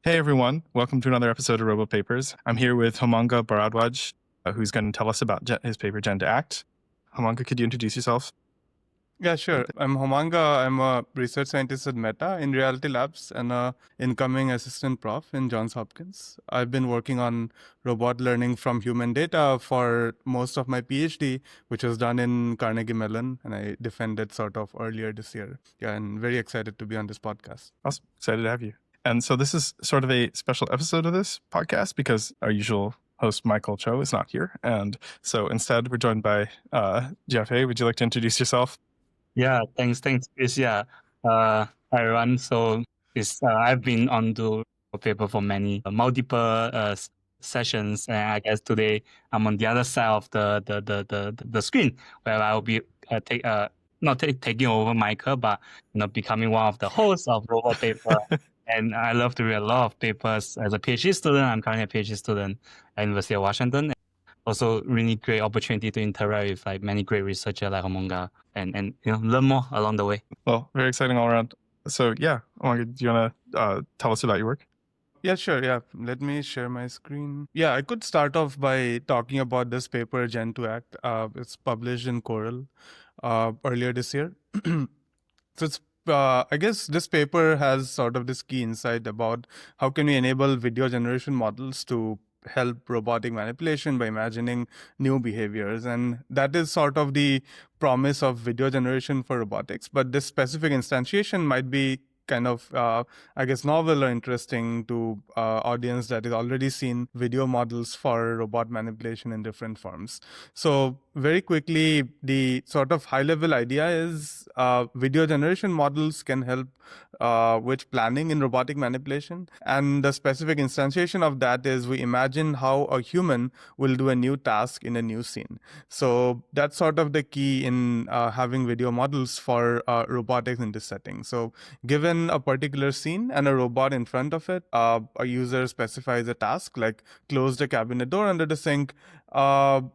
Hey everyone, welcome to another episode of Robo Papers. I'm here with Homanga Bharadwaj, who's going to tell us about his paper Gen2Act. Homanga, could you introduce yourself? Yeah, sure. I'm Homanga. I'm a research scientist at Meta in Reality Labs and a incoming assistant prof in Johns Hopkins. I've been working on robot learning from human data for most of my PhD, which was done in Carnegie Mellon, and I defended sort of earlier this year. Yeah, and very excited to be on this podcast. Awesome. Excited to have you. And so this is sort of a special episode of this podcast because our usual host, Michael Cho, is not here. And so instead, we're joined by Jeff. Hey, would you like to introduce yourself? Yeah, thanks, Chris. Yeah, hi everyone. So I've been on the paper for many multiple sessions, and I guess today I'm on the other side of the screen where I will be taking over Michael, but becoming one of the hosts of Robot Paper. And I love to read a lot of papers as a PhD student. I'm currently a PhD student at University of Washington. Also, really great opportunity to interact with like many great researchers like Homanga and learn more along the way. Well, very exciting all around. So yeah, Homanga, do you want to tell us about your work? Yeah, sure. Yeah, let me share my screen. Yeah, I could start off by talking about this paper, Gen2Act. It's published in Coral earlier this year. So it's I guess this paper has sort of this key insight about how can we enable video generation models to help robotic manipulation by imagining new behaviors. And that is sort of the promise of video generation for robotics. But this specific instantiation might be kind of, I guess, novel or interesting to audience that has already seen video models for robot manipulation in different forms. So very quickly, the sort of high-level idea is video generation models can help with planning in robotic manipulation. And the specific instantiation of that is we imagine how a human will do a new task in a new scene. So that's sort of the key in having video models for robotics in this setting. So given a particular scene and a robot in front of it, a user specifies a task like close the cabinet door under the sink.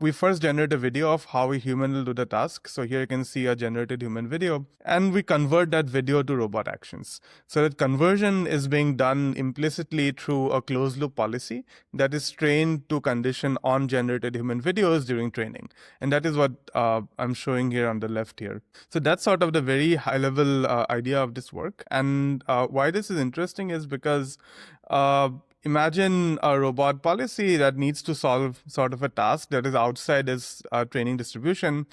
We first generate a video of how a human will do the task. So here you can see a generated human video, and we convert that video to robot actions. So that conversion is being done implicitly through a closed loop policy that is trained to condition on generated human videos during training. And that is what I'm showing here on the left here. So that's sort of the very high level idea of this work. And why this is interesting is because imagine a robot policy that needs to solve sort of a task that is outside its training distribution.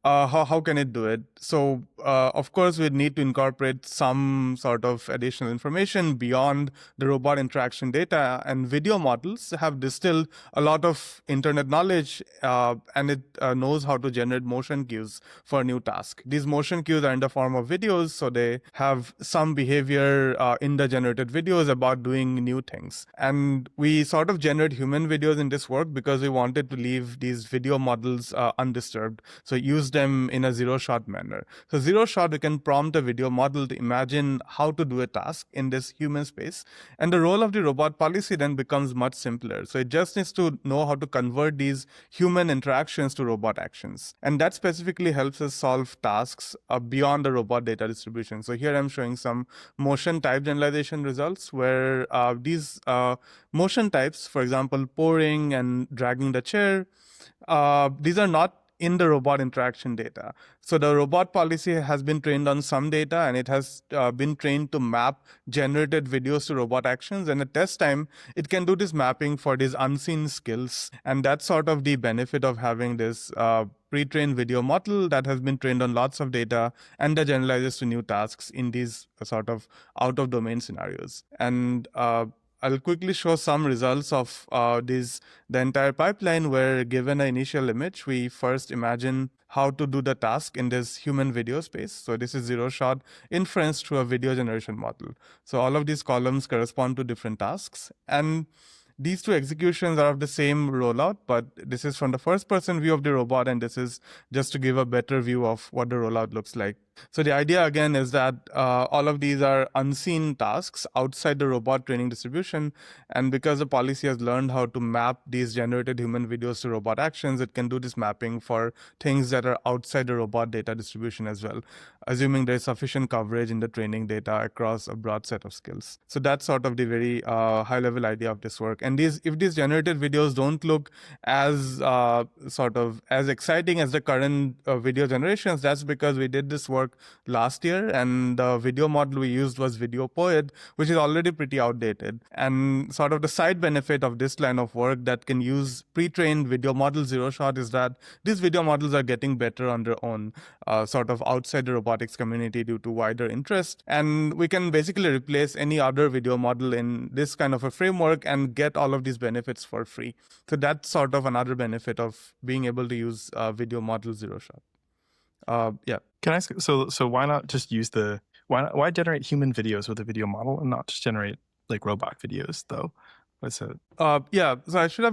How can it do it? So, of course, we need to incorporate some sort of additional information beyond the robot interaction data. And video models have distilled a lot of internet knowledge, and it knows how to generate motion cues for a new task. These motion cues are in the form of videos, so they have some behavior in the generated videos about doing new things. And we sort of generate human videos in this work because we wanted to leave these video models undisturbed. So use them in a zero-shot manner. So zero-shot, we can prompt a video model to imagine how to do a task in this human space. And the role of the robot policy then becomes much simpler. So it just needs to know how to convert these human interactions to robot actions. And that specifically helps us solve tasks beyond the robot data distribution. So here I'm showing some motion type generalization results where these motion types, for example, pouring and dragging the chair, these are not in the robot interaction data. So the robot policy has been trained on some data, and it has been trained to map generated videos to robot actions. And at test time, it can do this mapping for these unseen skills. And that's sort of the benefit of having this pre-trained video model that has been trained on lots of data and that generalizes to new tasks in these sort of out-of-domain scenarios. And I'll quickly show some results of the entire pipeline where given an initial image, we first imagine how to do the task in this human video space. So this is zero-shot inference through a video generation model. So all of these columns correspond to different tasks. And these two executions are of the same rollout, but this is from the first-person view of the robot, and this is just to give a better view of what the rollout looks like. So the idea again is that all of these are unseen tasks outside the robot training distribution. And because the policy has learned how to map these generated human videos to robot actions, it can do this mapping for things that are outside the robot data distribution as well, assuming there is sufficient coverage in the training data across a broad set of skills. So that's sort of the very high level idea of this work. And if these generated videos don't look as sort of as exciting as the current video generations, that's because we did this work last year, and the video model we used was Video Poet, which is already pretty outdated. And sort of the side benefit of this line of work that can use pre-trained video model zero shot is that these video models are getting better on their own, sort of outside the robotics community due to wider interest. And we can basically replace any other video model in this kind of a framework and get all of these benefits for free. So that's sort of another benefit of being able to use video model zero shot. Yeah. Can I ask, so why not just use why generate human videos with a video model and not just generate like robot videos though? What's it? Yeah, so I should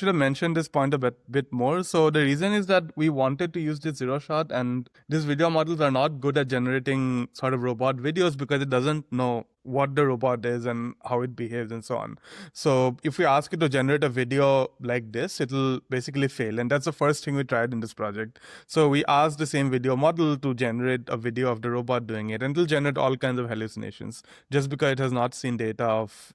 have mentioned this point a bit more. So the reason is that we wanted to use this zero shot, and these video models are not good at generating sort of robot videos because it doesn't know what the robot is and how it behaves and so on. So if we ask it to generate a video like this, it'll basically fail. And that's the first thing we tried in this project. So we asked the same video model to generate a video of the robot doing it, and it'll generate all kinds of hallucinations just because it has not seen data of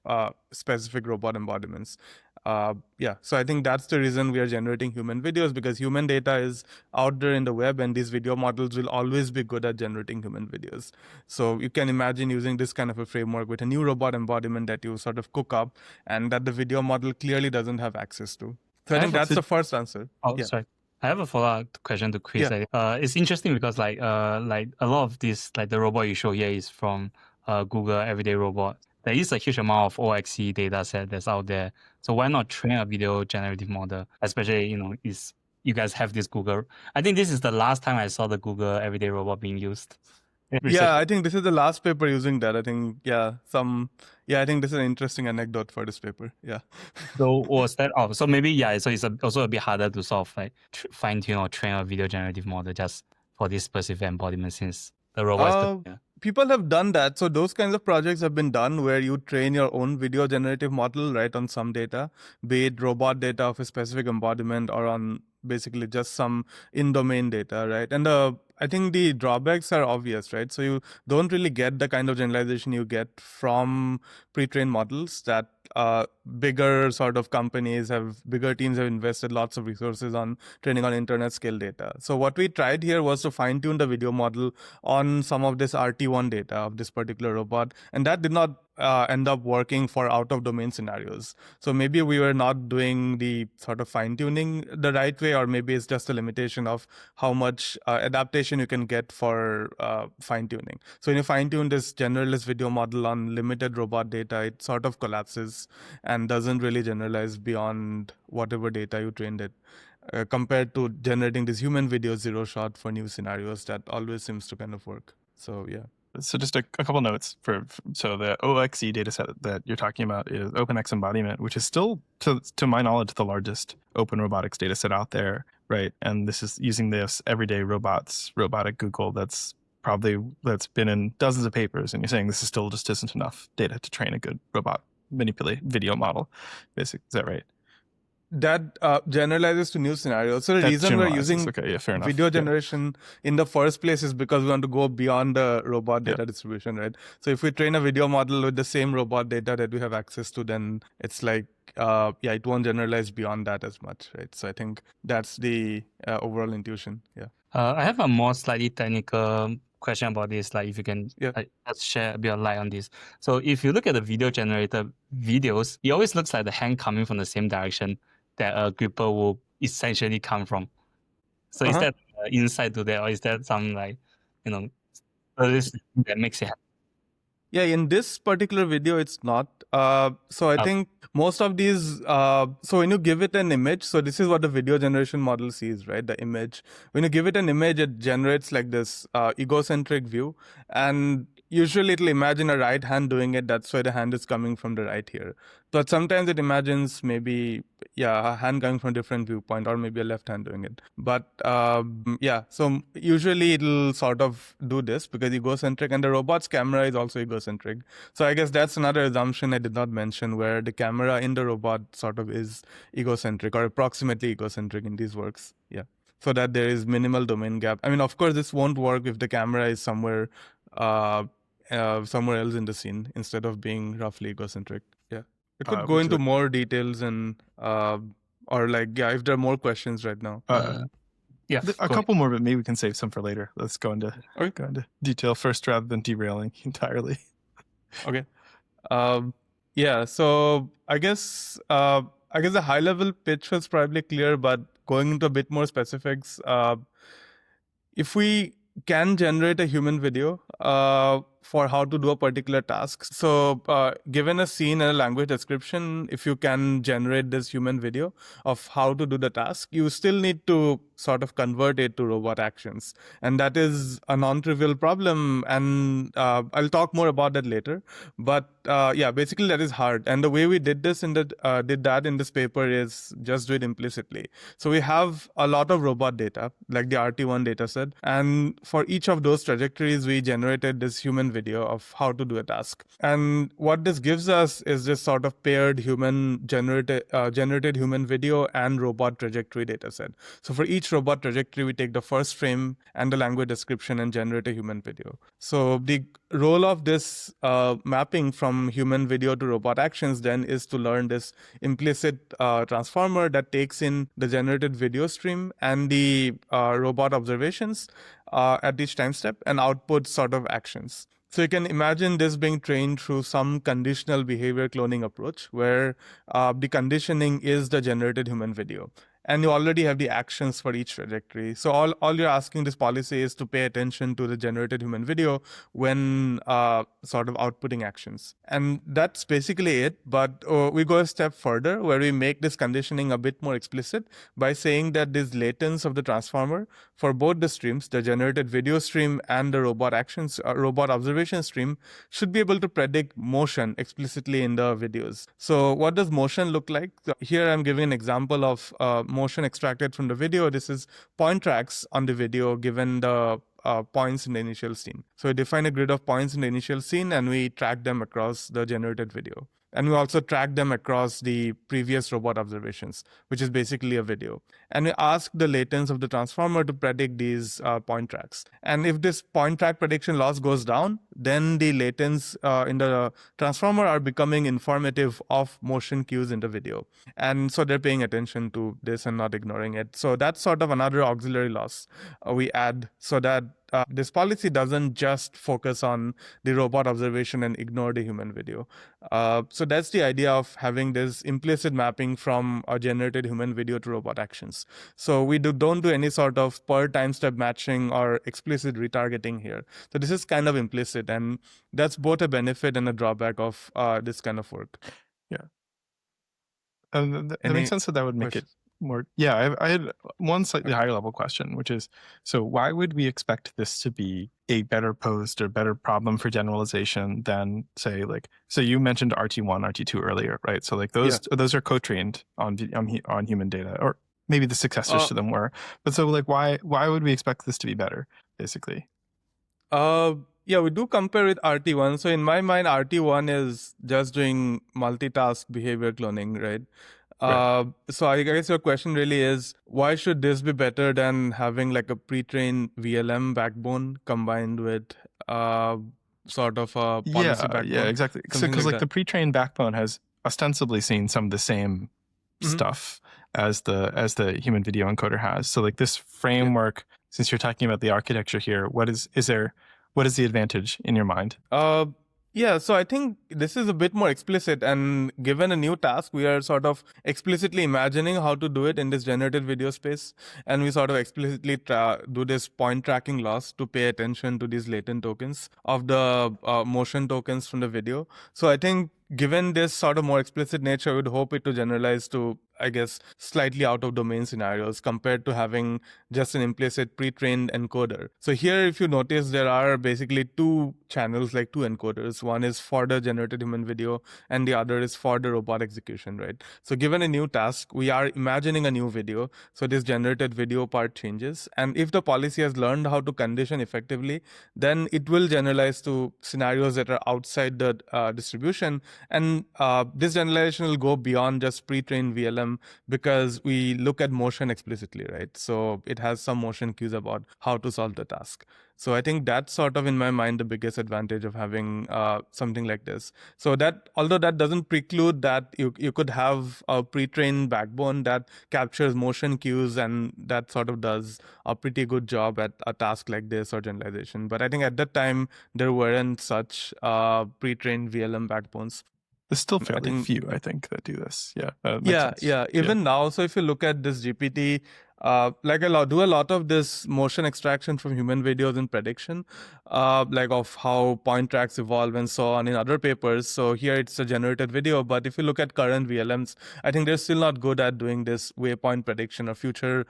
specific robot embodiments. Yeah, so I think that's the reason we are generating human videos, because human data is out there in the web, and these video models will always be good at generating human videos. So you can imagine using this kind of a framework with a new robot embodiment that you sort of cook up and that the video model clearly doesn't have access to. So I think that's the first answer. Oh, yeah. Sorry. I have a follow-up question to Chris. Yeah. It's interesting because like a lot of this, like the robot you show here is from Google Everyday Robot. There is a huge amount of OXE data set that's out there. So why not train a video generative model? Especially, you guys have this Google. I think this is the last time I saw the Google Everyday Robot being used. Yeah, I think this is the last paper using that. I think, I think this is an interesting anecdote for this paper. Yeah. So was that off? So maybe, so it's also a bit harder to sort of like fine-tune or train a video generative model just for this specific embodiment, since the robot People have done that. So those kinds of projects have been done where you train your own video generative model, right, on some data, be it robot data of a specific embodiment or on basically just some in-domain data, right? And I think the drawbacks are obvious, right? So you don't really get the kind of generalization you get from pre-trained models that bigger sort of bigger teams have invested lots of resources on training on internet scale data. So what we tried here was to fine tune the video model on some of this RT1 data of this particular robot. And that did not end up working for out of domain scenarios. So maybe we were not doing the sort of fine tuning the right way, or maybe it's just a limitation of how much adaptation you can get for fine tuning. So when you fine tune this generalist video model on limited robot data, it sort of collapses and doesn't really generalize beyond whatever data you trained it. Compared to generating this human video zero shot for new scenarios that always seems to kind of work. So yeah. So just a couple notes so the OXE dataset that you're talking about is OpenX embodiment, which is still, to my knowledge, the largest open robotics dataset out there, right? And this is using this everyday robotic Google that's been in dozens of papers, and you're saying this is still just isn't enough data to train a good robot manipulate video model. Basically, is that right? That generalizes to new scenarios. So the reason we're using video generation in the first place is because we want to go beyond the robot data distribution, right? So if we train a video model with the same robot data that we have access to, then it's like, it won't generalize beyond that as much, right? So I think that's the overall intuition. Yeah. I have a more slightly technical question about this, like if you can just share a bit of light on this. So if you look at the video generated videos, it always looks like the hand coming from the same direction that a gripper will essentially come from. So is that insight to that, or is that some that makes it happen? Yeah, in this particular video, it's not. So I think most of these, so when you give it an image, so this is what the video generation model sees, right? The image. When you give it an image, it generates like this egocentric view. And usually it'll imagine a right hand doing it. That's why the hand is coming from the right here. But sometimes it imagines maybe, a hand coming from a different viewpoint, or maybe a left hand doing it. But so usually it'll sort of do this because egocentric, and the robot's camera is also egocentric. So I guess that's another assumption I did not mention, where the camera in the robot sort of is egocentric or approximately egocentric in these works. Yeah. So that there is minimal domain gap. I mean, of course, this won't work if the camera is somewhere somewhere else in the scene instead of being roughly egocentric. Yeah. It could go into more details and or like, if there are more questions right now. A couple more, but maybe we can save some for later. Let's go into detail first rather than derailing entirely. Okay. So I guess the high level pitch was probably clear, but going into a bit more specifics, if we can generate a human video for how to do a particular task. So given a scene and a language description, if you can generate this human video of how to do the task, you still need to sort of convert it to robot actions. And that is a non-trivial problem. And I'll talk more about that later. But basically that is hard. And the way we did this in this paper is just do it implicitly. So we have a lot of robot data, like the RT1 data set. And for each of those trajectories, we generated this human video of how to do a task. And what this gives us is this sort of paired generated human video and robot trajectory data set. So for each robot trajectory, we take the first frame and the language description and generate a human video. So the role of this mapping from human video to robot actions then is to learn this implicit transformer that takes in the generated video stream and the robot observations at each time step and outputs sort of actions. So you can imagine this being trained through some conditional behavior cloning approach where the conditioning is the generated human video. And you already have the actions for each trajectory. So all you're asking this policy is to pay attention to the generated human video when sort of outputting actions. And that's basically it. But we go a step further where we make this conditioning a bit more explicit by saying that this latence of the transformer for both the streams, the generated video stream and the robot observation stream, should be able to predict motion explicitly in the videos. So what does motion look like? So here I'm giving an example of motion extracted from the video. This is point tracks on the video given the points in the initial scene. So we define a grid of points in the initial scene and we track them across the generated video. And we also track them across the previous robot observations, which is basically a video. And we ask the latence of the transformer to predict these point tracks. And if this point track prediction loss goes down, then the latence in the transformer are becoming informative of motion cues in the video. And so they're paying attention to this and not ignoring it. So that's sort of another auxiliary loss we add so that this policy doesn't just focus on the robot observation and ignore the human video. So that's the idea of having this implicit mapping from a generated human video to robot actions. So we don't do any sort of per time step matching or explicit retargeting here. So this is kind of implicit, and that's both a benefit and a drawback of this kind of work. Yeah. That makes sense that would make it more. Yeah, I had one slightly higher level question, which is, so why would we expect this to be a better posed or better problem for generalization than, say, like, so you mentioned RT1, RT2 earlier, right? So like those are co-trained on human data, or maybe the successors to them were. But so like why would we expect this to be better, basically? We do compare with RT1. So in my mind, RT1 is just doing multitask behavior cloning, right? So I guess your question really is, why should this be better than having like a pre-trained VLM backbone combined with sort of a policy backbone? Yeah, exactly. Because like the pre-trained backbone has ostensibly seen some of the same stuff as the human video encoder has. So like this framework, since you're talking about the architecture here, what is the advantage in your mind? So I think this is a bit more explicit, and given a new task, we are sort of explicitly imagining how to do it in this generated video space, and we sort of explicitly do this point tracking loss to pay attention to these latent tokens of the motion tokens from the video. So I think given this sort of more explicit nature, I would hope it to generalize to I guess, slightly out of domain scenarios compared to having just an implicit pre-trained encoder. So here, if you notice, there are basically two channels, like two encoders. One is for the generated human video and the other is for the robot execution, right? So given a new task, we are imagining a new video. So this generated video part changes. And if the policy has learned how to condition effectively, then it will generalize to scenarios that are outside the distribution. And this generalization will go beyond just pre-trained VLM because we look at motion explicitly, right? So it has some motion cues about how to solve the task. So I think that's sort of, in my mind, the biggest advantage of having something like this. So that, although that doesn't preclude that you could have a pre-trained backbone that captures motion cues and that sort of does a pretty good job at a task like this or generalization. But I think at that time, there weren't such pre-trained VLM backbones. There's still fairly few, I think, that do this. Yeah. Yeah. Even now, so if you look at this GPT, like do a lot of this motion extraction from human videos in prediction, like of how point tracks evolve and so on in other papers. So here it's a generated video, but if you look at current VLMs, I think they're still not good at doing this waypoint prediction or future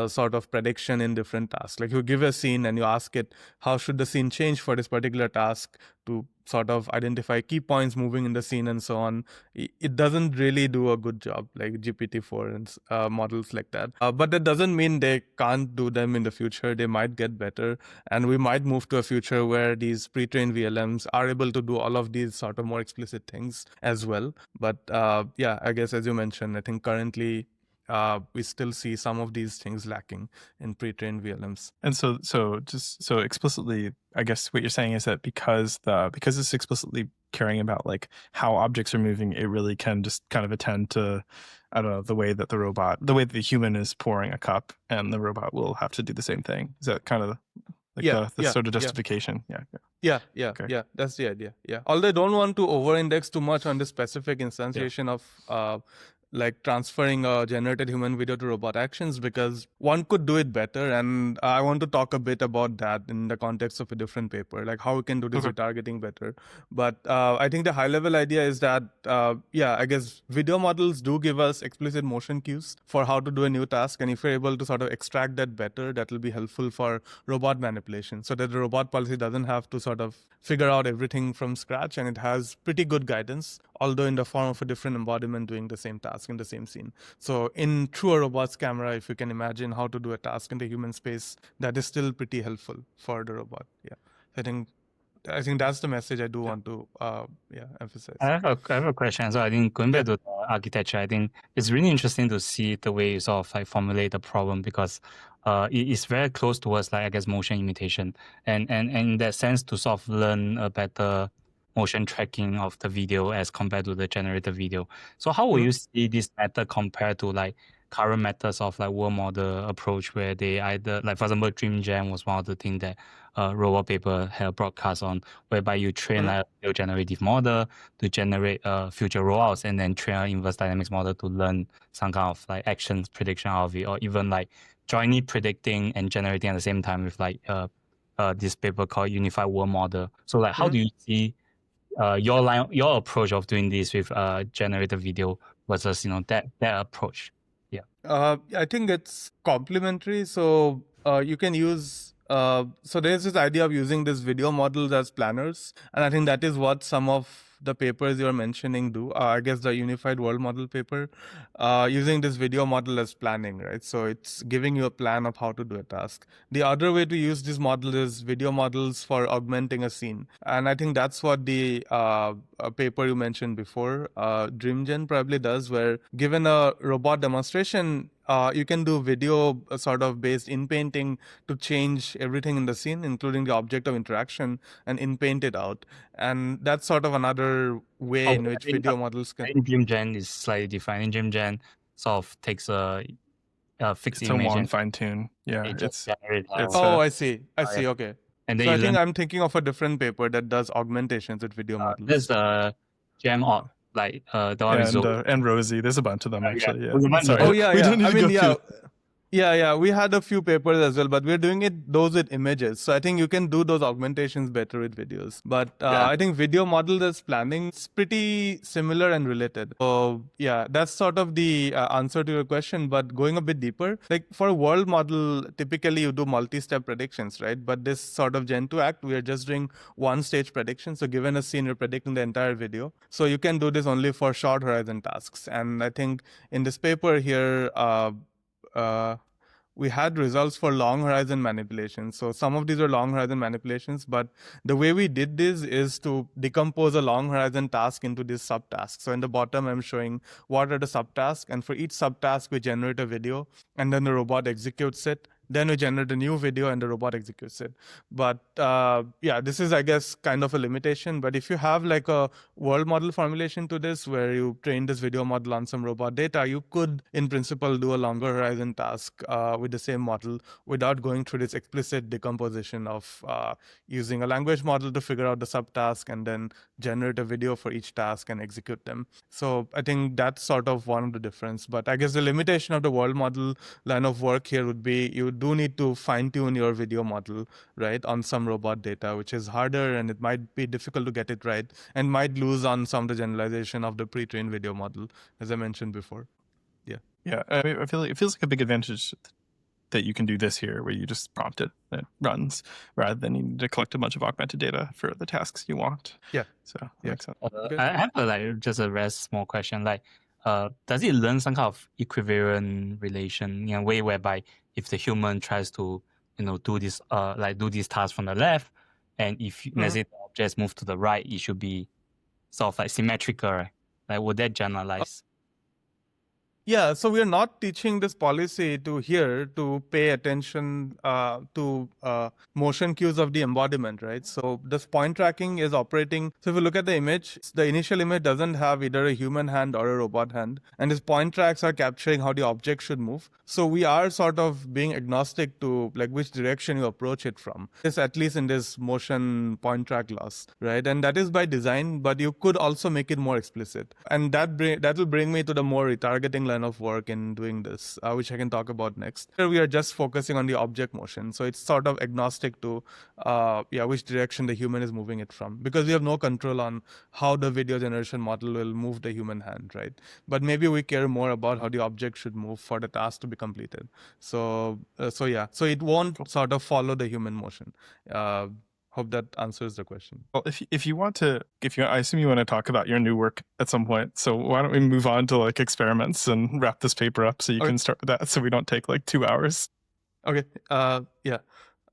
sort of prediction in different tasks. Like you give a scene and you ask it, how should the scene change for this particular task to sort of identify key points moving in the scene and so on. It doesn't really do a good job, like GPT-4 and models like that. But that doesn't mean they can't do them in the future. They might get better. And we might move to a future where these pre-trained VLMs are able to do all of these sort of more explicit things as well. But yeah, I guess as you mentioned, I think currently we still see some of these things lacking in pre-trained VLMs. And so explicitly, I guess what you're saying is that because it's explicitly caring about like how objects are moving, it really can just kind of attend to, I don't know, the way that the human is pouring a cup, and the robot will have to do the same thing. Is that kind of like the sort of justification? Yeah. Okay. Yeah. That's the idea. Yeah. Although I don't want to over-index too much on the specific instantiation of like transferring a generated human video to robot actions, because one could do it better. And I want to talk a bit about that in the context of a different paper, like how we can do this retargeting better. But I think the high level idea is that, I guess video models do give us explicit motion cues for how to do a new task. And if we're able to sort of extract that better, that will be helpful for robot manipulation, so that the robot policy doesn't have to sort of figure out everything from scratch, and it has pretty good guidance, although in the form of a different embodiment doing the same task in the same scene. So in True Robot's camera, if you can imagine how to do a task in the human space, that is still pretty helpful for the robot. Yeah, I think that's the message I do want to emphasize. I have a question. So I think going back to the architecture, I think it's really interesting to see the way you sort of like formulate the problem, because it's very close towards, like, I guess, motion imitation, and in that sense to sort of learn a better motion tracking of the video as compared to the generated video. So how will you see this method compared to like current methods of like world model approach, where they either, like for example, DreamGen was one of the things that robot paper had a broadcast on, whereby you train like a video generative model to generate future rollouts, and then train an inverse dynamics model to learn some kind of like actions prediction out of it, or even like jointly predicting and generating at the same time with like this paper called Unified World Model. So like how do you see your approach of doing this with generated video versus that approach? I think it's complementary. So you can use so there's this idea of using these video models as planners, and I think that is what some of the papers you're mentioning do. I guess the Unified World Model paper, using this video model as planning, right? So it's giving you a plan of how to do a task. The other way to use this model is video models for augmenting a scene. And I think that's what the paper you mentioned before, DreamGen probably does, where given a robot demonstration, you can do video sort of based in painting to change everything in the scene, including the object of interaction, and in paint it out. And that's sort of another way in which video models can. In DreamGen is slightly different. In DreamGen sort of takes a fixed image. It's a one fine tune. Yeah. I see. Okay. And then so I think I'm thinking of a different paper that does augmentations with video models. There's Gen2Act, like the one and Rosie. There's a bunch of them actually. Yeah. Sorry. I mean, Yeah, we had a few papers as well, but we're doing those with images. So I think you can do those augmentations better with videos. But I think video model as planning is pretty similar and related. So yeah, that's sort of the answer to your question. But going a bit deeper, like for a world model, typically you do multi-step predictions, right? But this sort of Gen2Act, we are just doing one stage prediction. So given a scene, you're predicting the entire video. So you can do this only for short horizon tasks. And I think in this paper here, we had results for long horizon manipulations. So some of these are long horizon manipulations, but the way we did this is to decompose a long horizon task into these subtasks. So in the bottom, I'm showing what are the subtasks, and for each subtask, we generate a video, and then the robot executes it. Then we generate a new video and the robot executes it. But yeah, this is, I guess, kind of a limitation. But if you have like a world model formulation to this, where you train this video model on some robot data, you could, in principle, do a longer horizon task with the same model without going through this explicit decomposition of using a language model to figure out the subtask and then generate a video for each task and execute them. So I think that's sort of one of the difference. But I guess the limitation of the world model line of work here would be you do need to fine-tune your video model, right, on some robot data, which is harder, and it might be difficult to get it right and might lose on some of the generalization of the pre-trained video model, as I mentioned before. Yeah, I mean, I feel like it feels like a big advantage that you can do this here, where you just prompt it, it runs, rather than needing to collect a bunch of augmented data for the tasks you want. Yeah. So that Yeah. makes sense. I have just a very small question. Like, does it learn some kind of equivalent relation in a way whereby if the human tries to, do this, do this task from the left, and if let's say the objects move to the right, it should be sort of like symmetrical, right? Like, would that generalize? Yeah, so we are not teaching this policy to pay attention to motion cues of the embodiment, right? So this point tracking is operating. So if you look at the image, the initial image doesn't have either a human hand or a robot hand, and these point tracks are capturing how the object should move. So we are sort of being agnostic to like which direction you approach it from. It's at least in this motion point track loss, right? And that is by design, but you could also make it more explicit, and that will bring me to the more retargeting line of work in doing this, which I can talk about next. Here we are just focusing on the object motion, so it's sort of agnostic to which direction the human is moving it from, because we have no control on how the video generation model will move the human hand, right? But maybe we care more about how the object should move for the task to be completed. So it won't sort of follow the human motion. Hope that answers the question. Well, I assume you want to talk about your new work at some point. So why don't we move on to like experiments and wrap this paper up so you can start with that, so we don't take like 2 hours. Okay. Yeah.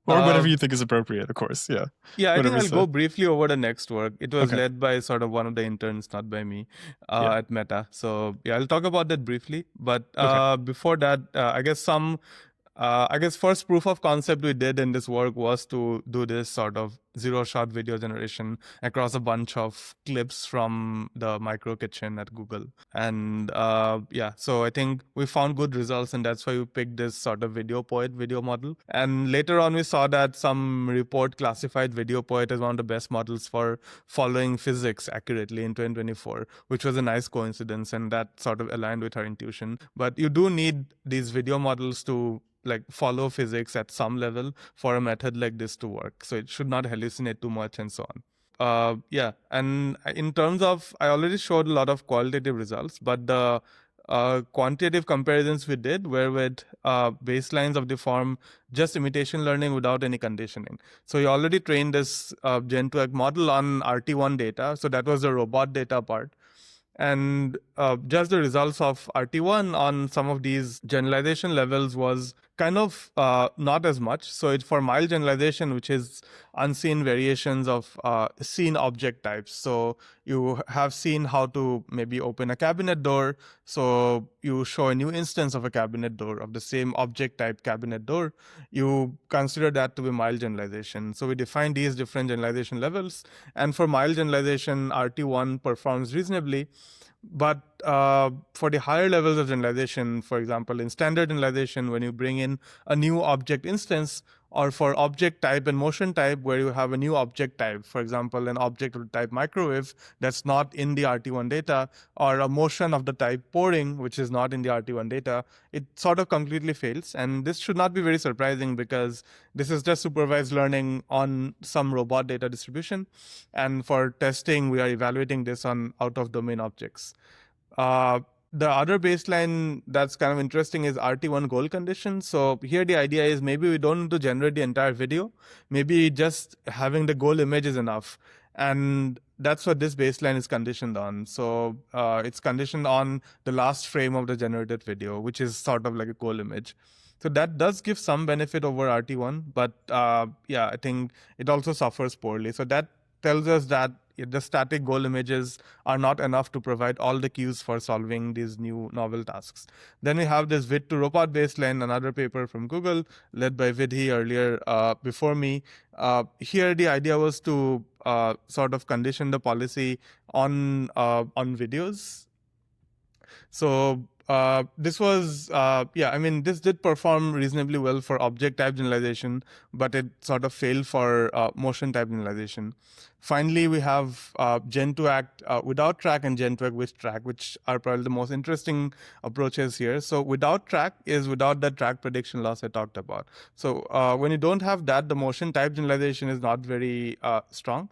Or whatever you think is appropriate, of course. Yeah. Yeah, I think I'll go briefly over the next work. It was Okay. led by sort of one of the interns, not by me, at Meta. So yeah, I'll talk about that briefly. But before that, I guess first proof of concept we did in this work was to do this sort of zero-shot video generation across a bunch of clips from the micro kitchen at Google. And so I think we found good results, and that's why we picked this sort of video model. And later on, we saw that some report classified video poet as one of the best models for following physics accurately in 2024, which was a nice coincidence, and that sort of aligned with our intuition. But you do need these video models to like follow physics at some level for a method like this to work. So it should not hallucinate too much and so on. And in terms of, I already showed a lot of qualitative results, but the quantitative comparisons we did were with baselines of the form just imitation learning without any conditioning. So you already trained this Gen2Act model on RT1 data. So that was the robot data part. And just the results of RT1 on some of these generalization levels was kind of not as much. So it's for mild generalization, which is unseen variations of seen object types. So you have seen how to maybe open a cabinet door. So you show a new instance of a cabinet door of the same object type cabinet door. You consider that to be mild generalization. So we define these different generalization levels. And for mild generalization, RT1 performs reasonably. But for the higher levels of generalization, for example, in standard generalization, when you bring in a new object instance, or for object type and motion type, where you have a new object type, for example, an object of the type microwave that's not in the RT1 data, or a motion of the type pouring, which is not in the RT1 data, it sort of completely fails. And this should not be very surprising, because this is just supervised learning on some robot data distribution. And for testing, we are evaluating this on out-of-domain objects. The other baseline that's kind of interesting is RT1 goal condition. So here the idea is maybe we don't need to generate the entire video. Maybe just having the goal image is enough. And that's what this baseline is conditioned on. So it's conditioned on the last frame of the generated video, which is sort of like a goal image. So that does give some benefit over RT1, but I think it also suffers poorly. So that tells us that the static goal images are not enough to provide all the cues for solving these new novel tasks. Then we have this vid to robot baseline, another paper from Google led by Vidhi earlier before me. Here the idea was to sort of condition the policy on videos. So this was, this did perform reasonably well for object type generalization, but it sort of failed for motion type generalization. Finally, we have Gen2Act without track and Gen2Act with track, which are probably the most interesting approaches here. So without track is without the track prediction loss I talked about. So when you don't have that, the motion type generalization is not very strong.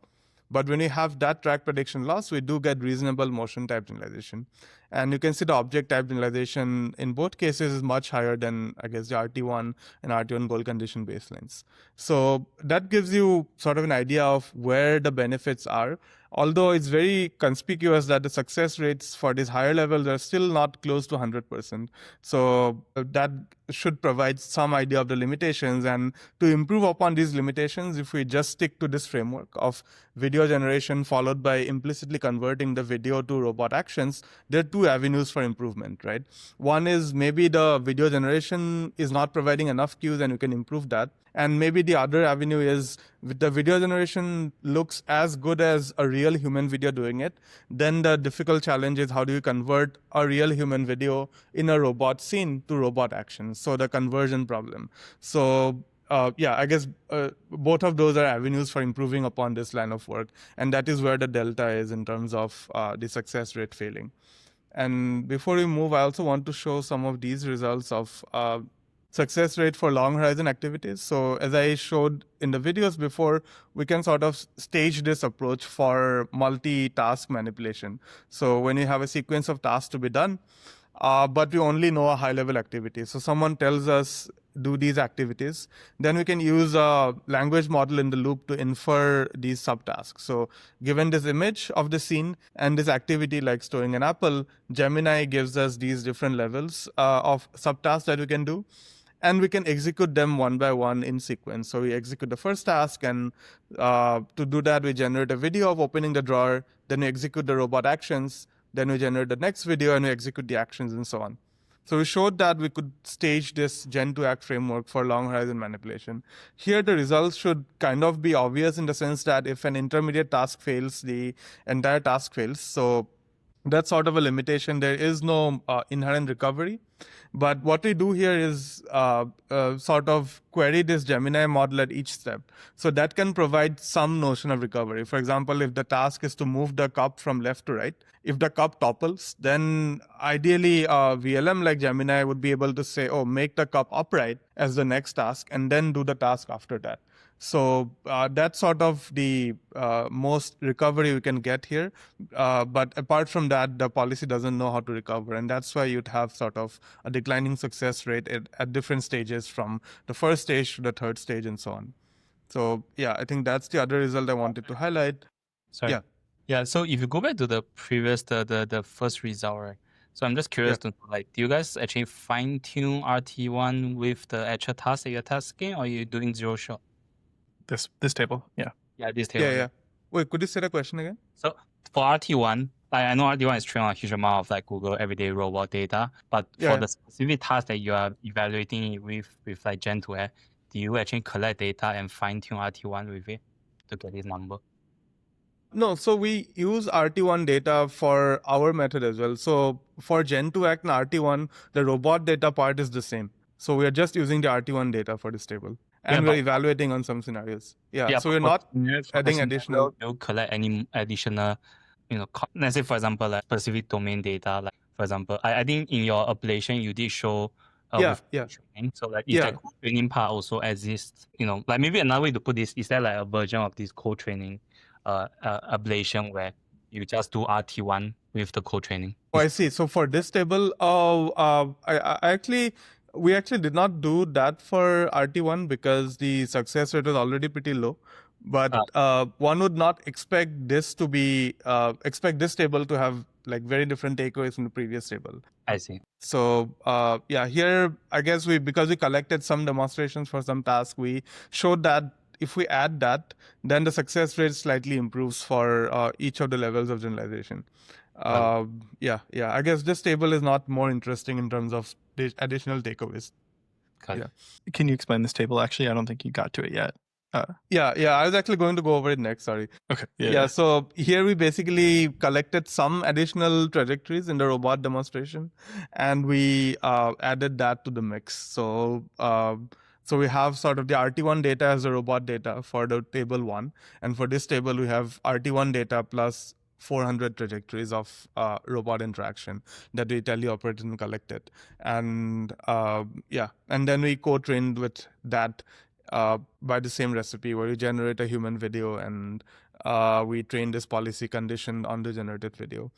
But when you have that track prediction loss, we do get reasonable motion type generalization. And you can see the object type generalization in both cases is much higher than, I guess, the RT1 and RT1 goal condition baselines. So that gives you sort of an idea of where the benefits are. Although it's very conspicuous that the success rates for these higher levels are still not close to 100%. So that should provide some idea of the limitations. And to improve upon these limitations, if we just stick to this framework of video generation followed by implicitly converting the video to robot actions, there are two avenues for improvement, right? One is maybe the video generation is not providing enough cues and you can improve that. And maybe the other avenue is with the video generation looks as good as a real human video doing it, then the difficult challenge is how do you convert a real human video in a robot scene to robot actions? So the conversion problem. So I guess both of those are avenues for improving upon this line of work. And that is where the delta is in terms of the success rate failing. And before we move, I also want to show some of these results of success rate for long horizon activities. So as I showed in the videos before, we can sort of stage this approach for multi-task manipulation. So when you have a sequence of tasks to be done, but we only know a high-level activity. So someone tells us do these activities, then we can use a language model in the loop to infer these subtasks. So given this image of the scene and this activity like storing an apple, Gemini gives us these different levels of subtasks that we can do. And we can execute them one by one in sequence. So we execute the first task, and to do that, we generate a video of opening the drawer, then we execute the robot actions, then we generate the next video and we execute the actions and so on. So we showed that we could stage this Gen2Act framework for long horizon manipulation. Here, the results should kind of be obvious in the sense that if an intermediate task fails, the entire task fails. So that's sort of a limitation. There is no inherent recovery. But what we do here is sort of query this Gemini model at each step. So that can provide some notion of recovery. For example, if the task is to move the cup from left to right, if the cup topples, then ideally VLM like Gemini would be able to say, oh, make the cup upright as the next task and then do the task after that. So that's sort of the most recovery we can get here. But apart from that, the policy doesn't know how to recover. And that's why you'd have sort of a declining success rate at different stages from the first stage to the third stage and so on. So yeah, I think that's the other result I wanted to highlight. Sorry. Yeah. So if you go back to the previous, the first result, right? So I'm just curious to know, like, do you guys actually fine tune RT1 with the actual task that you're tasking, or are you doing zero shot? This table, yeah. Yeah, this table. Yeah. Wait, could you say the question again? So for RT1, I know RT1 is trained on a huge amount of like Google everyday robot data, but for the specific task that you are evaluating it with like Gen2Act, do you actually collect data and fine tune RT1 with it to get this number? No, so we use RT1 data for our method as well. So for Gen2Act and RT1, the robot data part is the same. So we are just using the RT1 data for this table. And we're evaluating on some scenarios. Yeah, so we're not adding additional. You'll collect any additional, let's say, for example, like specific domain data. Like, for example, I think in your ablation, you did show with training. So like, is that training part also exists? Like maybe another way to put this, is there like a version of this co-training ablation where you just do RT1 with the co-training? Oh, I see. So for this table, we actually did not do that for RT1 because the success rate was already pretty low. But one would not expect this to be expect this table to have like very different takeaways from the previous table. I see. So here I guess because we collected some demonstrations for some task, we showed that if we add that, then the success rate slightly improves for each of the levels of generalization. I guess this table is not more interesting in terms of the additional takeaways. Can you explain this table? Actually, I don't think you got to it yet. I was actually going to go over it next. Sorry. Okay. So here we basically collected some additional trajectories in the robot demonstration, and we added that to the mix. So we have sort of the RT1 data as the robot data for the table 1, and for this table we have RT1 data plus 400 trajectories of robot interaction that the teleoperator collected, and and then we co-trained with that by the same recipe where we generate a human video and we train this policy condition on the generated video.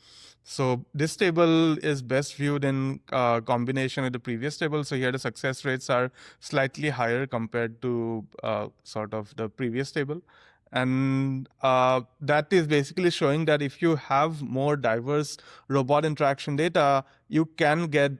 So this table is best viewed in combination with the previous table. So here the success rates are slightly higher compared to sort of the previous table. And that is basically showing that if you have more diverse robot interaction data, you can get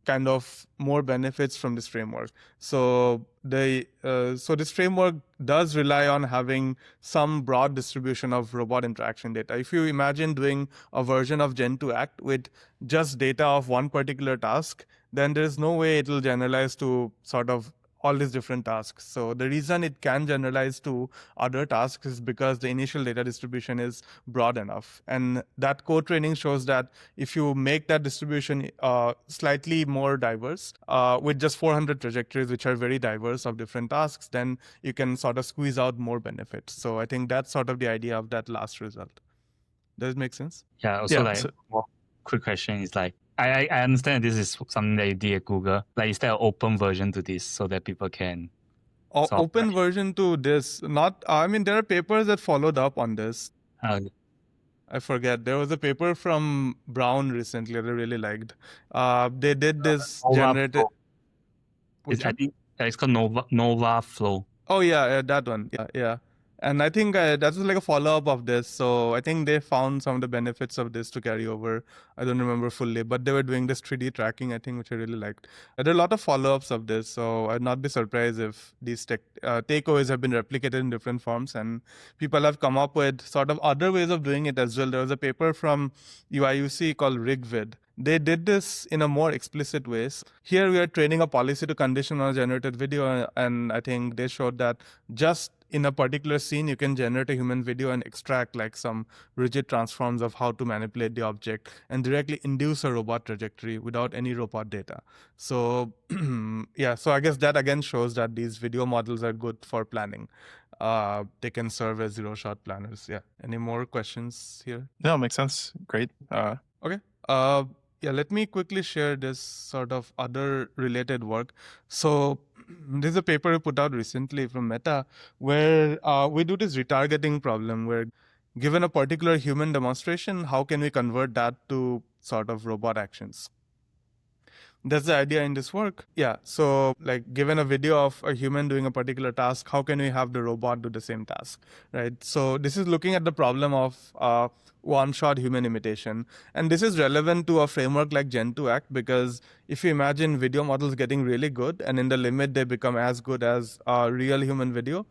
kind of more benefits from this framework. So this framework does rely on having some broad distribution of robot interaction data. If you imagine doing a version of Gen2Act with just data of one particular task, then there is no way it will generalize to sort of all these different tasks. So the reason it can generalize to other tasks is because the initial data distribution is broad enough. And that co-training shows that if you make that distribution slightly more diverse, with just 400 trajectories, which are very diverse of different tasks, then you can sort of squeeze out more benefits. So I think that's sort of the idea of that last result. Does it make sense? Yeah, also quick question is like, I understand this is something that you did at Google. Like, is there an open version to this so that people can? Open version to this? Not. I mean, there are papers that followed up on this. I forget. There was a paper from Brown recently that I really liked. They did this generated. I think it's called Nova Flow. Oh yeah, that one. Yeah. And I think that was like a follow-up of this. So I think they found some of the benefits of this to carry over. I don't remember fully, but they were doing this 3D tracking, I think, which I really liked. There are a lot of follow-ups of this, so I'd not be surprised if these takeaways have been replicated in different forms, and people have come up with sort of other ways of doing it as well. There was a paper from UIUC called RigVid. They did this in a more explicit way. Here we are training a policy to condition on a generated video, and I think they showed that just in a particular scene, you can generate a human video and extract like some rigid transforms of how to manipulate the object and directly induce a robot trajectory without any robot data. So so I guess that again shows that these video models are good for planning. They can serve as zero-shot planners. Yeah. Any more questions here? No, makes sense. Great. Okay. Let me quickly share this sort of other related work. So this is a paper we put out recently from Meta where we do this retargeting problem where given a particular human demonstration, how can we convert that to sort of robot actions? That's the idea in this work. Yeah. So like given a video of a human doing a particular task, how can we have the robot do the same task, right? So this is looking at the problem of one-shot human imitation. And this is relevant to a framework like Gen2Act because if you imagine video models getting really good and in the limit they become as good as real human video,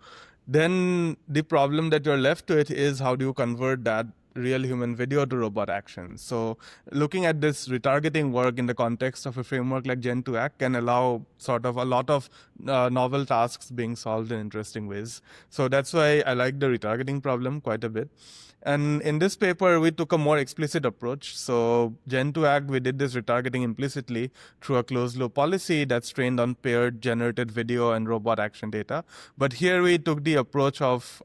then the problem that you're left with is how do you convert that real human video to robot action. So looking at this retargeting work in the context of a framework like Gen2Act can allow sort of a lot of novel tasks being solved in interesting ways. So that's why I like the retargeting problem quite a bit. And in this paper, we took a more explicit approach. So Gen2Act, we did this retargeting implicitly through a closed loop policy that's trained on paired generated video and robot action data. But here we took the approach of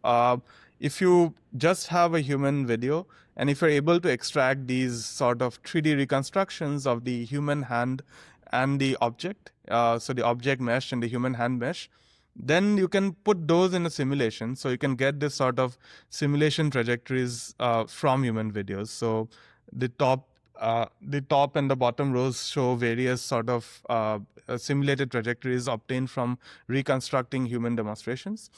if you just have a human video, and if you're able to extract these sort of 3D reconstructions of the human hand and the object, so the object mesh and the human hand mesh, then you can put those in a simulation. So you can get this sort of simulation trajectories from human videos. So the top and the bottom rows show various sort of simulated trajectories obtained from reconstructing human demonstrations.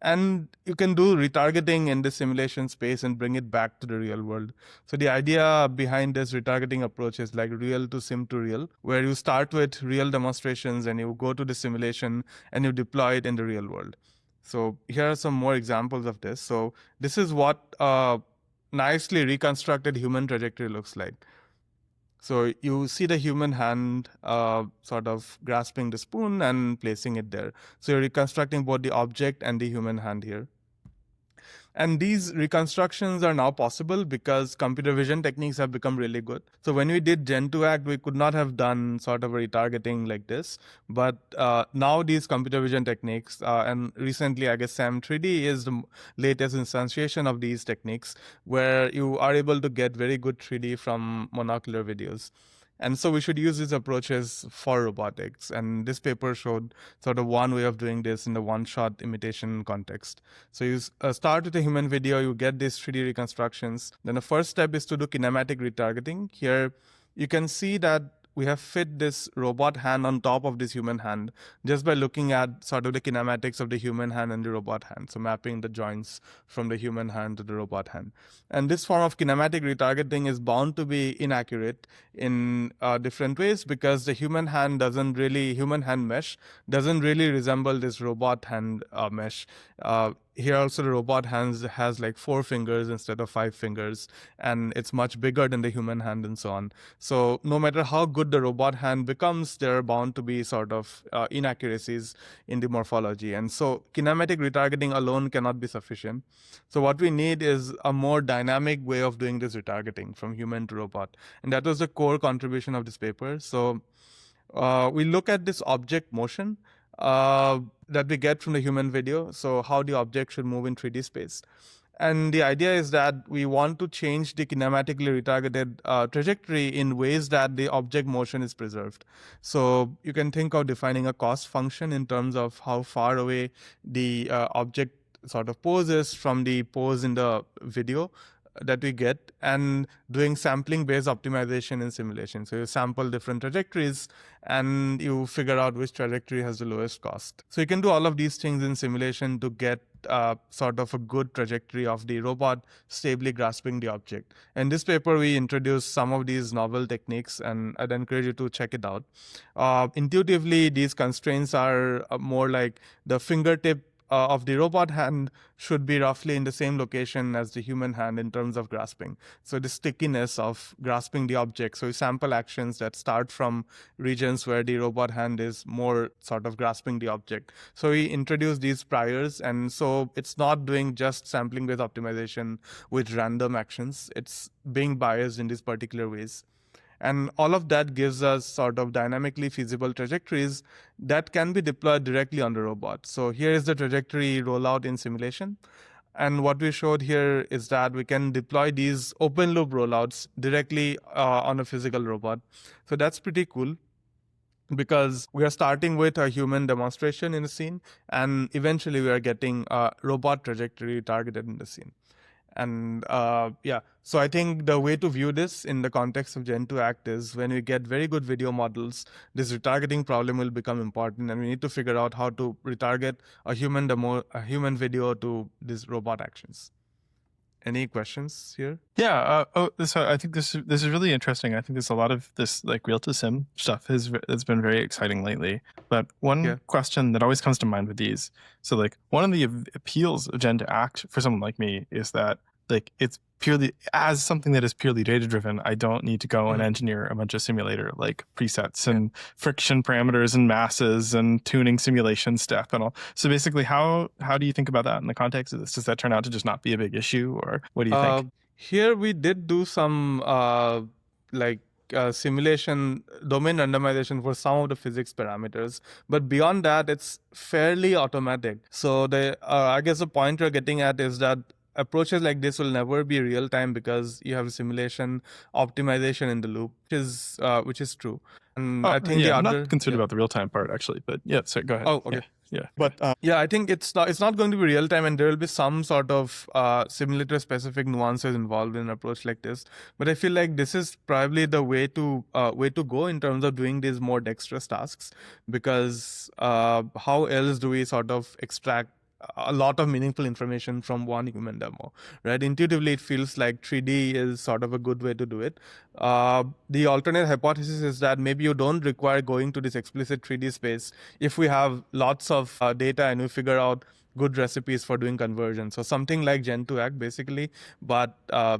And you can do retargeting in the simulation space and bring it back to the real world. So the idea behind this retargeting approach is like real to sim to real, where you start with real demonstrations and you go to the simulation and you deploy it in the real world. So here are some more examples of this. So this is what a nicely reconstructed human trajectory looks like. So you see the human hand sort of grasping the spoon and placing it there. So you're reconstructing both the object and the human hand here. And these reconstructions are now possible because computer vision techniques have become really good. So when we did Gen2Act, we could not have done sort of a retargeting like this. But now these computer vision techniques, and recently I guess SAM3D is the latest instantiation of these techniques, where you are able to get very good 3D from monocular videos. And so we should use these approaches for robotics. And this paper showed sort of one way of doing this in the one-shot imitation context. So you start with a human video, you get these 3D reconstructions. Then the first step is to do kinematic retargeting. Here you can see that we have fit this robot hand on top of this human hand just by looking at sort of the kinematics of the human hand and the robot hand. So mapping the joints from the human hand to the robot hand. And this form of kinematic retargeting is bound to be inaccurate in different ways because the human hand mesh doesn't really resemble this robot hand mesh. Here also the robot hand has like 4 fingers instead of 5 fingers, and it's much bigger than the human hand and so on. So no matter how good the robot hand becomes, there are bound to be sort of inaccuracies in the morphology. And so kinematic retargeting alone cannot be sufficient. So what we need is a more dynamic way of doing this retargeting from human to robot. And that was the core contribution of this paper. So we look at this object motion that we get from the human video. So how the object should move in 3D space. And the idea is that we want to change the kinematically retargeted trajectory in ways that the object motion is preserved. So you can think of defining a cost function in terms of how far away the object sort of poses from the pose in the video that we get, and doing sampling based optimization in simulation. So you sample different trajectories and you figure out which trajectory has the lowest cost. So you can do all of these things in simulation to get sort of a good trajectory of the robot stably grasping the object. In this paper, we introduced some of these novel techniques, and I'd encourage you to check it out. Intuitively, these constraints are more like the fingertip of the robot hand should be roughly in the same location as the human hand in terms of grasping. So the stickiness of grasping the object. So we sample actions that start from regions where the robot hand is more sort of grasping the object. So we introduce these priors, and so it's not doing just sampling based optimization with random actions. It's being biased in these particular ways. And all of that gives us sort of dynamically feasible trajectories that can be deployed directly on the robot. So here is the trajectory rollout in simulation. And what we showed here is that we can deploy these open loop rollouts directly on a physical robot. So that's pretty cool, because we are starting with a human demonstration in the scene, and eventually we are getting a robot trajectory targeted in the scene. And so I think the way to view this in the context of Gen2Act is when we get very good video models, this retargeting problem will become important, and we need to figure out how to retarget a human video to these robot actions. Any questions here? Yeah. So I think this is really interesting. I think there's a lot of this like real to sim stuff has been very exciting lately. But one question that always comes to mind with these, so like one of the appeals of Gen2Act for someone like me is that like it's purely as something that is purely data driven. I don't need to go and engineer a bunch of simulator like presets and friction parameters and masses and tuning simulation step and all. So basically, how do you think about that in the context of this? Does that turn out to just not be a big issue, or what do you think? Here we did do some simulation domain randomization for some of the physics parameters, but beyond that, it's fairly automatic. So I guess the point you're getting at is that approaches like this will never be real time because you have simulation optimization in the loop, which is true. And I think I'm not concerned about the real time part actually, but so go ahead. Oh, okay. Yeah. But I think it's not going to be real time, and there will be some sort of simulator specific nuances involved in an approach like this. But I feel like this is probably the way to go in terms of doing these more dexterous tasks, because how else do we sort of extract a lot of meaningful information from one human demo, right? Intuitively, it feels like 3D is sort of a good way to do it. The alternate hypothesis is that maybe you don't require going to this explicit 3D space if we have lots of data and we figure out good recipes for doing conversion. So something like Gen2Act basically, but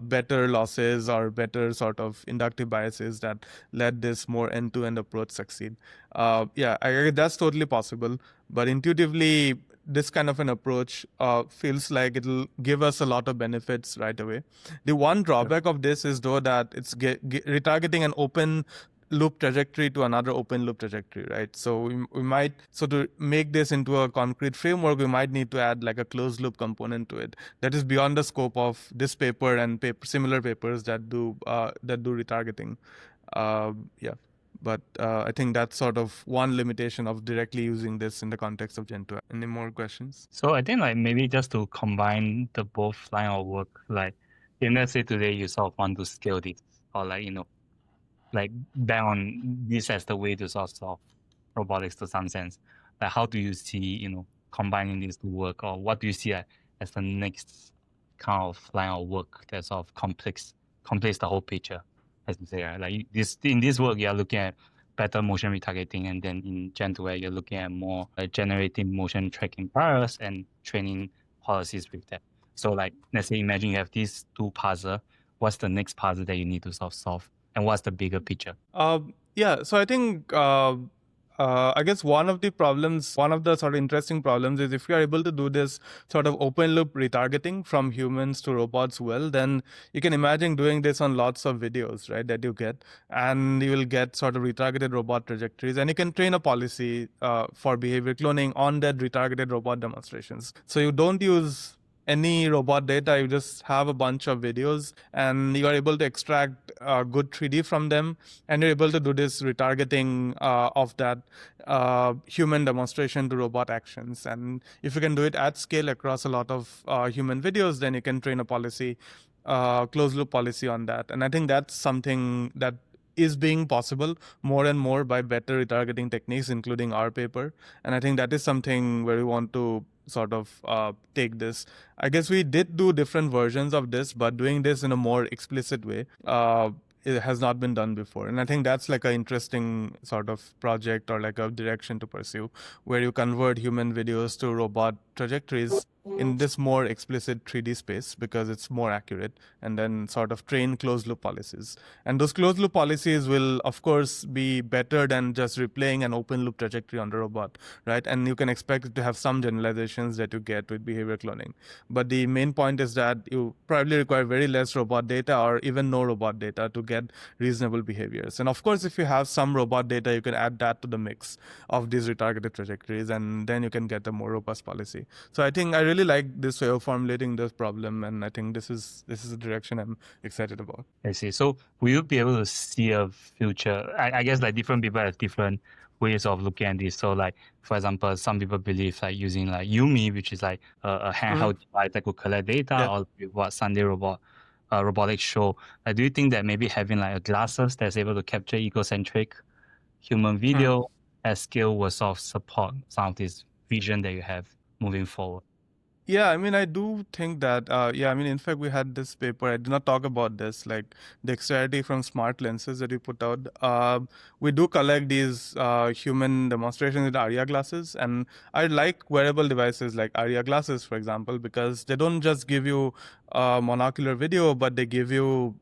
better losses or better sort of inductive biases that let this more end-to-end approach succeed. That's totally possible. But intuitively, this kind of an approach feels like it'll give us a lot of benefits right away. The one drawback of this is though that it's retargeting an open loop trajectory to another open loop trajectory, right? So we might, so to make this into a concrete framework, we might need to add like a closed loop component to it that is beyond the scope of this paper and similar papers that do retargeting. But I think that's sort of one limitation of directly using this in the context of Gen2. Any more questions? So I think like maybe just to combine the both line of work, like let's say today you sort of want to scale this, or like bet on this as the way to sort of solve robotics to some sense. Like how do you see, combining these to work, or what do you see as the next kind of line of work that sort of completes the whole picture, as you say, right? Like in this work, you're looking at better motion retargeting, and then in Gen2Act, you're looking at more generating motion tracking priors and training policies with that. So like, let's say, imagine you have these two puzzles. What's the next puzzle that you need to sort of solve? And what's the bigger picture? So I think I guess one of the sort of interesting problems is if you are able to do this sort of open loop retargeting from humans to robots well, then you can imagine doing this on lots of videos, right, that you get, and you will get sort of retargeted robot trajectories, and you can train a policy for behavior cloning on that retargeted robot demonstrations. So you don't use any robot data, you just have a bunch of videos and you are able to extract good 3D from them, and you're able to do this retargeting of that human demonstration to robot actions. And if you can do it at scale across a lot of human videos, then you can train a policy, closed loop policy on that. And I think that's something that is being possible more and more by better retargeting techniques, including our paper. And I think that is something where we want to sort of take this. I guess we did do different versions of this, but doing this in a more explicit way, it has not been done before. And I think that's like an interesting sort of project or like a direction to pursue, where you convert human videos to robot trajectories in this more explicit 3D space because it's more accurate, and then sort of train closed loop policies. And those closed loop policies will, of course, be better than just replaying an open loop trajectory on the robot, right? And you can expect it to have some generalizations that you get with behavior cloning. But the main point is that you probably require very less robot data or even no robot data to get reasonable behaviors. And of course, if you have some robot data, you can add that to the mix of these retargeted trajectories, and then you can get a more robust policy. So I think I really like this way of formulating this problem, and I think this is the direction I'm excited about. I see. So will you be able to see a future? I guess like different people have different ways of looking at this. So like, for example, some people believe like using like Yumi, which is like a handheld device that could collect data, or what Sunday robotics show. Do you think that maybe having like a glasses that's able to capture egocentric human video at scale will sort of support some of this vision that you have moving forward? Yeah, I mean, I do think that, in fact, we had this paper. I did not talk about this, like Dexterity from smart lenses that we put out. We do collect these human demonstrations with ARIA glasses. And I like wearable devices like ARIA glasses, for example, because they don't just give you monocular video, but they give you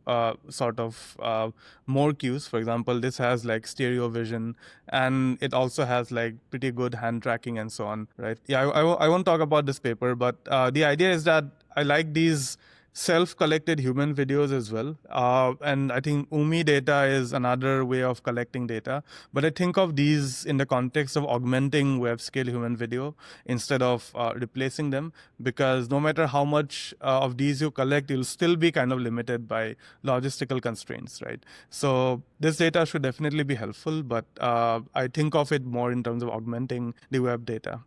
more cues. For example, this has like stereo vision, and it also has like pretty good hand tracking and so on, right? Yeah, I won't talk about this paper, but the idea is that I like these self-collected human videos as well. And I think UMI data is another way of collecting data. But I think of these in the context of augmenting web-scale human video instead of replacing them, because no matter how much of these you collect, you'll still be kind of limited by logistical constraints, right? So this data should definitely be helpful, but I think of it more in terms of augmenting the web data.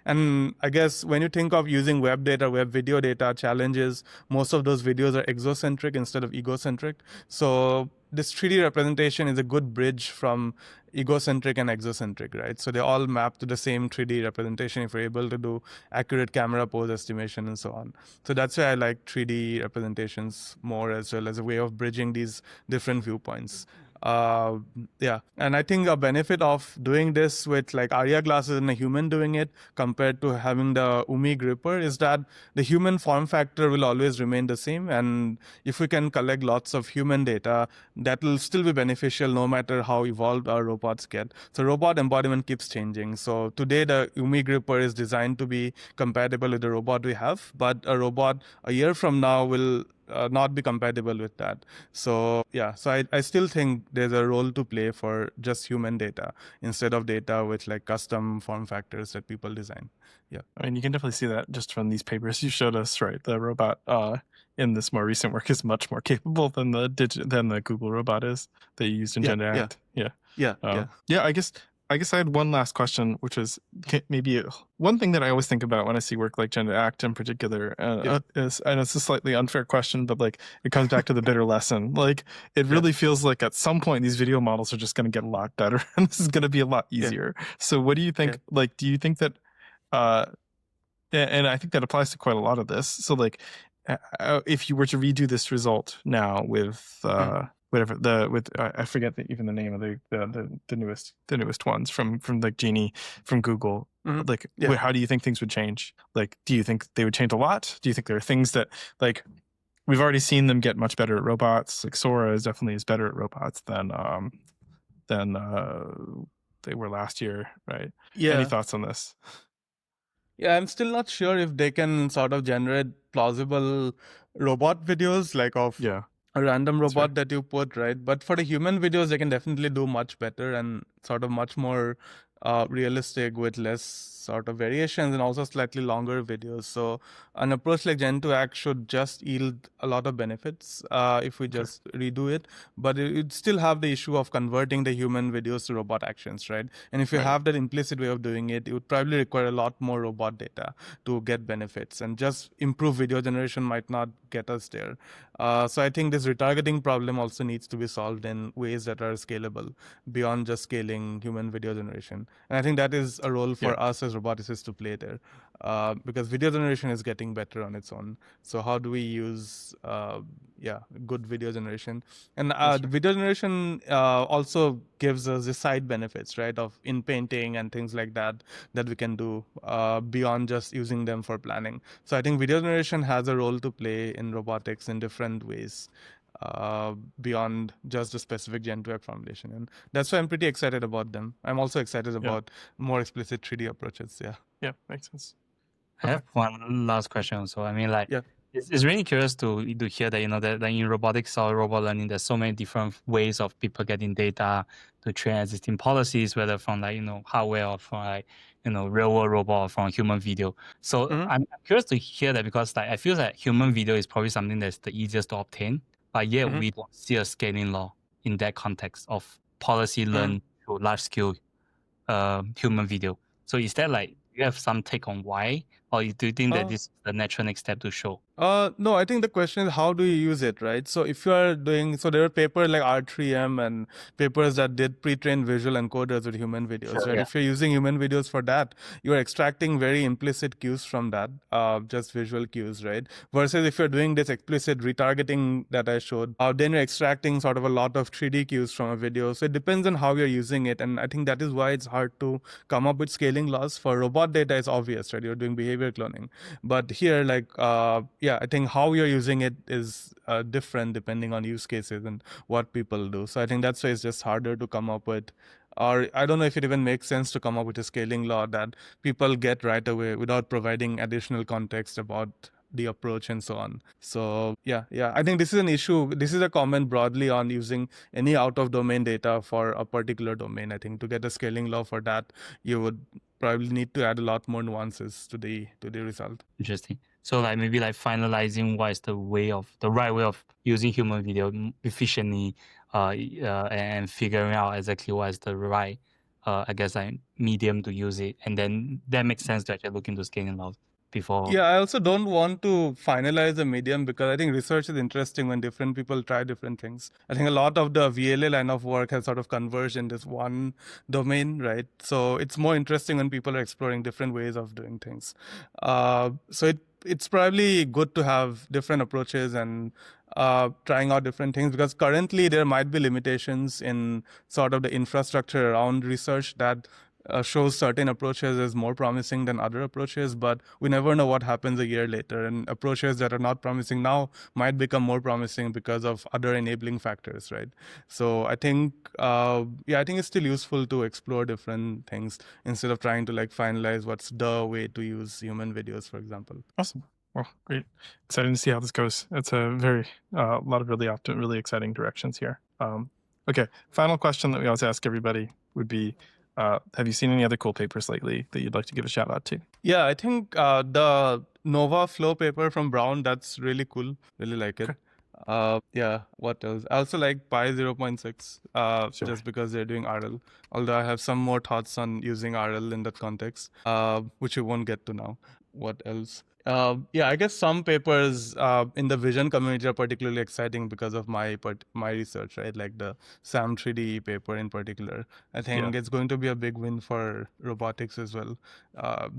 And I guess when you think of using web data, web video data, challenges, most of those videos are exocentric instead of egocentric. So this 3D representation is a good bridge from egocentric and exocentric, right? So they all map to the same 3D representation if we're able to do accurate camera pose estimation and so on. So that's why I like 3D representations more, as well as a way of bridging these different viewpoints. And I think a benefit of doing this with like ARIA glasses and a human doing it compared to having the UMI gripper is that the human form factor will always remain the same. And if we can collect lots of human data, that will still be beneficial no matter how evolved our robots get. So robot embodiment keeps changing. So today the UMI gripper is designed to be compatible with the robot we have, but a robot a year from now will not be compatible with that. So I still think there's a role to play for just human data instead of data with like custom form factors that people design. Yeah, I mean, you can definitely see that just from these papers you showed us, right? The robot in this more recent work is much more capable than the Google robot is that you used in Gen2Act. Yeah. I guess I had one last question, which is maybe one thing that I always think about when I see work like Gen2Act in particular. Is, I know it's a slightly unfair question, but like it comes back to the bitter lesson. Like it really feels like at some point these video models are just going to get a lot better, and this is going to be a lot easier. So what do you think? Like, do you think that? And I think that applies to quite a lot of this. So like, if you were to redo this result now with I forget even the name of the newest ones from like Genie from Google. Like, how do you think things would change? Like, do you think they would change a lot? Do you think there are things that like we've already seen them get much better at robots? Like Sora is better at robots than they were last year, right? Yeah. Any thoughts on this? Yeah, I'm still not sure if they can sort of generate plausible robot videos like of a random robot that you put, right? But for the human videos, they can definitely do much better and sort of much more realistic with less sort of variations and also slightly longer videos. So an approach like Gen2Act should just yield a lot of benefits if we just redo it. But it still have the issue of converting the human videos to robot actions, right? And if you have that implicit way of doing it, it would probably require a lot more robot data to get benefits. And just improved video generation might not get us there. So I think this retargeting problem also needs to be solved in ways that are scalable beyond just scaling human video generation. And I think that is a role for us as roboticists to play there, because video generation is getting better on its own. So how do we use good video generation? And the video generation also gives us the side benefits, right, of in painting and things like that we can do beyond just using them for planning. So I think video generation has a role to play in robotics in different ways beyond just the specific Gen2Act formulation. And that's why I'm pretty excited about them. I'm also excited about more explicit 3D approaches. Yeah, makes sense. I have one last question. So I mean, like, it's really curious to hear that, that like in robotics or robot learning, there's so many different ways of people getting data to train existing policies, whether from like, hardware or from like, real world robot or from human video. So I'm curious to hear that, because like I feel like human video is probably something that's the easiest to obtain, but yet we don't see a scaling law in that context of policy learned through large scale human video. So is that like, you have some take on why Or do you think that Uh, this is the natural next step to show? No, I think the question is how do you use it, right? So if you are doing, so there are papers like R3M and papers that did pre-trained visual encoders with human videos, Sure, right? yeah. If you're using human videos for that, you're extracting very implicit cues from that, just visual cues, right? Versus if you're doing this explicit retargeting that I showed, then you're extracting sort of a lot of 3D cues from a video. So it depends on how you're using it. And I think that is why it's hard to come up with scaling laws. For robot data, it's obvious, right? You're doing behavior cloning. But here, like, I think how you're using it is different depending on use cases and what people do. So I think that's why it's just harder to come up with, or I don't know if it even makes sense to come up with a scaling law that people get right away without providing additional context about the approach and so on. So I think this is an issue. This is a comment broadly on using any out of domain data for a particular domain. I think to get a scaling law for that, you would probably need to add a lot more nuances to the result. Interesting. So like maybe like finalizing what is the right way of using human video efficiently, and figuring out exactly what is the right, I guess like medium to use it, and then that makes sense to actually look into scaling laws before. Yeah, I also don't want to finalize the medium because I think research is interesting when different people try different things. I think a lot of the VLA line of work has sort of converged in this one domain, right? So it's more interesting when people are exploring different ways of doing things. So it's probably good to have different approaches and trying out different things because currently there might be limitations in sort of the infrastructure around research that shows certain approaches as more promising than other approaches, but we never know what happens a year later. And approaches that are not promising now might become more promising because of other enabling factors, right? So I think, I think it's still useful to explore different things instead of trying to like finalize what's the way to use human videos, for example. Awesome. Well, great. Exciting to see how this goes. It's a very, lot of really exciting directions here. Okay. Final question that we always ask everybody would be, have you seen any other cool papers lately that you'd like to give a shout out to? Yeah, I think the Nova Flow paper from Brown, that's really cool. Really like it. Okay. What else? I also like Pi 0.6, Sure. just because they're doing RL. Although I have some more thoughts on using RL in that context, which we won't get to now. What else? I guess some papers in the vision community are particularly exciting because of my research, right? Like the SAM3D paper in particular. I think it's going to be a big win for robotics as well,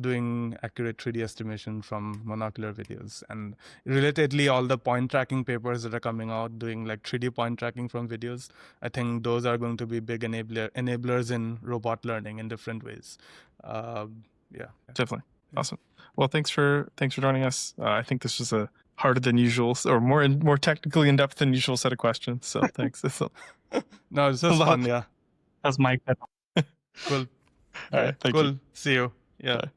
doing accurate 3D estimation from monocular videos. And relatedly, all the point tracking papers that are coming out doing like 3D point tracking from videos, I think those are going to be big enablers in robot learning in different ways. Definitely. Awesome. Well, thanks for joining us. I think this was a harder than usual or more technically in depth than usual set of questions. So thanks. No, it's just fun. Yeah. That's my Cool. All right. Thank cool. you. See you. Yeah. Bye.